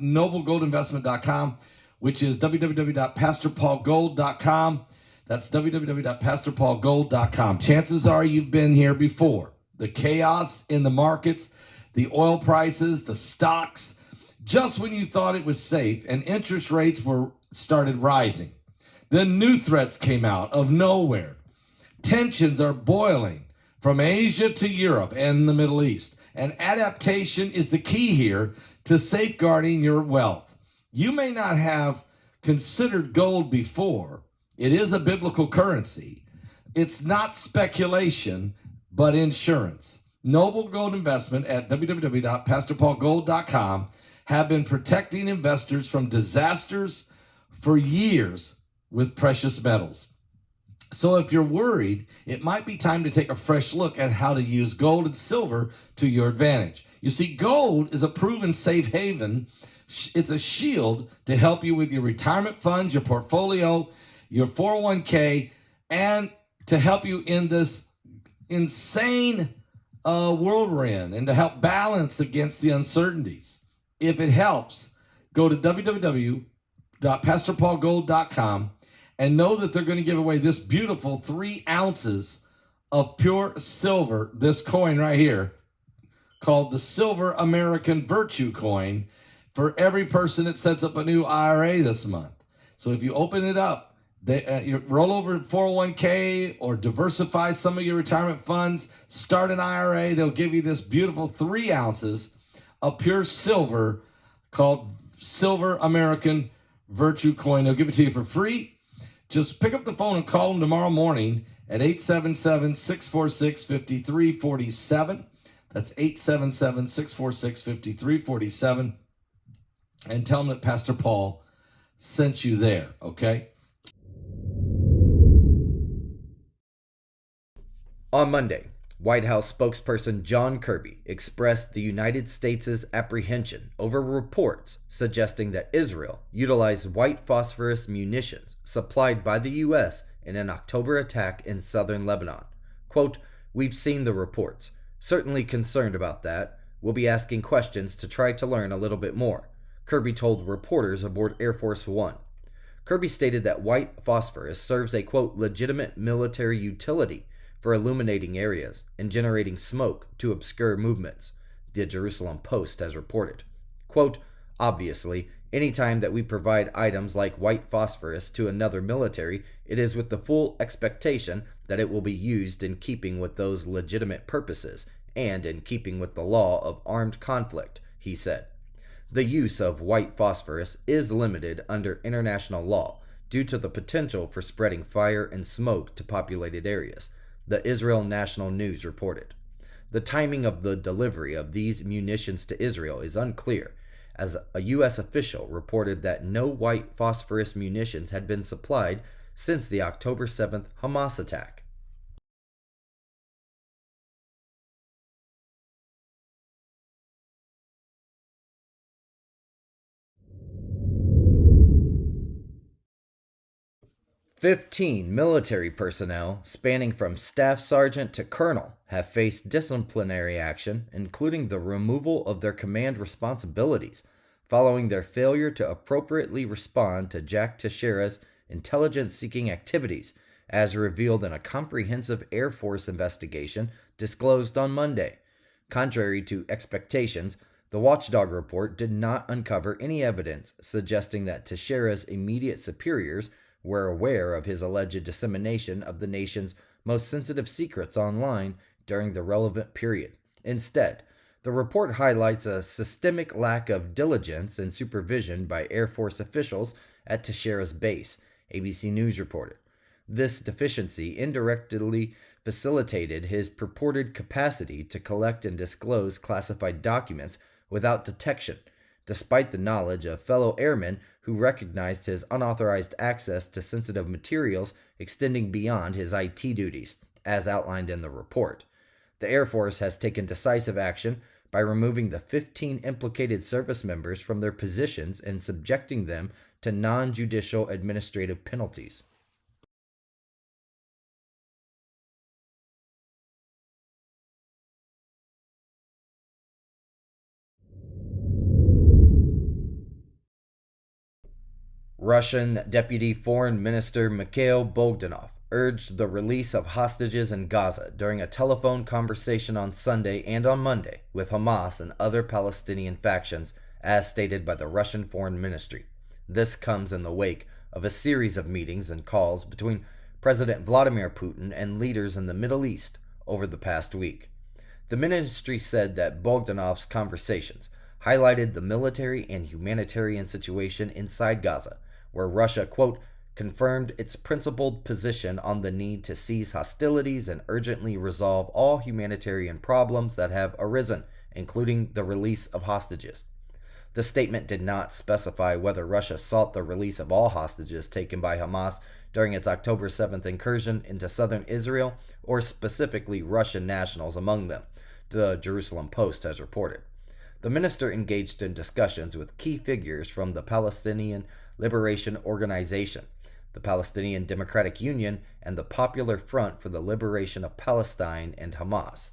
noblegoldinvestment.com, which is www.pastorpaulgold.com. That's www.pastorpaulgold.com. Chances are you've been here before. The chaos in the markets, the oil prices, the stocks, just when you thought it was safe and interest rates started rising. Then new threats came out of nowhere. Tensions are boiling from Asia to Europe and the Middle East. And adaptation is the key here to safeguarding your wealth. You may not have considered gold before. It is a biblical currency. It's not speculation, but insurance. Noble Gold Investment at www.pastorpaulgold.com have been protecting investors from disasters for years with precious metals. So if you're worried, it might be time to take a fresh look at how to use gold and silver to your advantage. You see, gold is a proven safe haven. It's a shield to help you with your retirement funds, your portfolio, your 401k, and to help you in this insane world we're in, and to help balance against the uncertainties. If it helps, go to www.pastorpaulgold.com and know that they're going to give away this beautiful 3 ounces of pure silver, this coin right here, called the Silver American Virtue Coin, for every person that sets up a new IRA this month. So if you open it up, you roll over 401k or diversify some of your retirement funds, start an IRA, they'll give you this beautiful 3 ounces of pure silver called Silver American Virtue Coin. They'll give it to you for free. Just pick up the phone and call them tomorrow morning at 877-646-5347. That's 877-646-5347. And tell them that Pastor Paul sent you there, okay? On Monday, White House spokesperson John Kirby expressed the United States' apprehension over reports suggesting that Israel utilized white phosphorus munitions supplied by the U.S. in an October attack in southern Lebanon. Quote, "We've seen the reports. Certainly concerned about that. We'll be asking questions to try to learn a little bit more," Kirby told reporters aboard Air Force One. Kirby stated that white phosphorus serves a, quote, "legitimate military utility for illuminating areas and generating smoke to obscure movements," the Jerusalem Post has reported. Quote, "Obviously, any time that we provide items like white phosphorus to another military, it is with the full expectation that it will be used in keeping with those legitimate purposes and in keeping with the law of armed conflict," he said. The use of white phosphorus is limited under international law due to the potential for spreading fire and smoke to populated areas, the Israel National News reported. The timing of the delivery of these munitions to Israel is unclear, as a U.S. official reported that no white phosphorus munitions had been supplied since the October 7th Hamas attack. "15 military personnel, spanning from staff sergeant to colonel, have faced disciplinary action, including the removal of their command responsibilities, following their failure to appropriately respond to Jack Teixeira's intelligence-seeking activities, as revealed in a comprehensive Air Force investigation disclosed on Monday. Contrary to expectations, the watchdog report did not uncover any evidence suggesting that Teixeira's immediate superiors were aware of his alleged dissemination of the nation's most sensitive secrets online during the relevant period. Instead, the report highlights a systemic lack of diligence and supervision by Air Force officials at Teixeira's base, ABC News reported. This deficiency indirectly facilitated his purported capacity to collect and disclose classified documents without detection, despite the knowledge of fellow airmen who recognized his unauthorized access to sensitive materials extending beyond his IT duties, as outlined in the report. The Air Force has taken decisive action by removing the 15 implicated service members from their positions and subjecting them to non-judicial administrative penalties. Russian Deputy Foreign Minister Mikhail Bogdanov urged the release of hostages in Gaza during a telephone conversation on Sunday and on Monday with Hamas and other Palestinian factions, as stated by the Russian Foreign Ministry. This comes in the wake of a series of meetings and calls between President Vladimir Putin and leaders in the Middle East over the past week. The ministry said that Bogdanov's conversations highlighted the military and humanitarian situation inside Gaza, where Russia, quote, confirmed its principled position on the need to cease hostilities and urgently resolve all humanitarian problems that have arisen, including the release of hostages. The statement did not specify whether Russia sought the release of all hostages taken by Hamas during its October 7th incursion into southern Israel, or specifically Russian nationals among them, the Jerusalem Post has reported. The minister engaged in discussions with key figures from the Palestinian Liberation Organization, the Palestinian Democratic Union, and the Popular Front for the Liberation of Palestine and Hamas.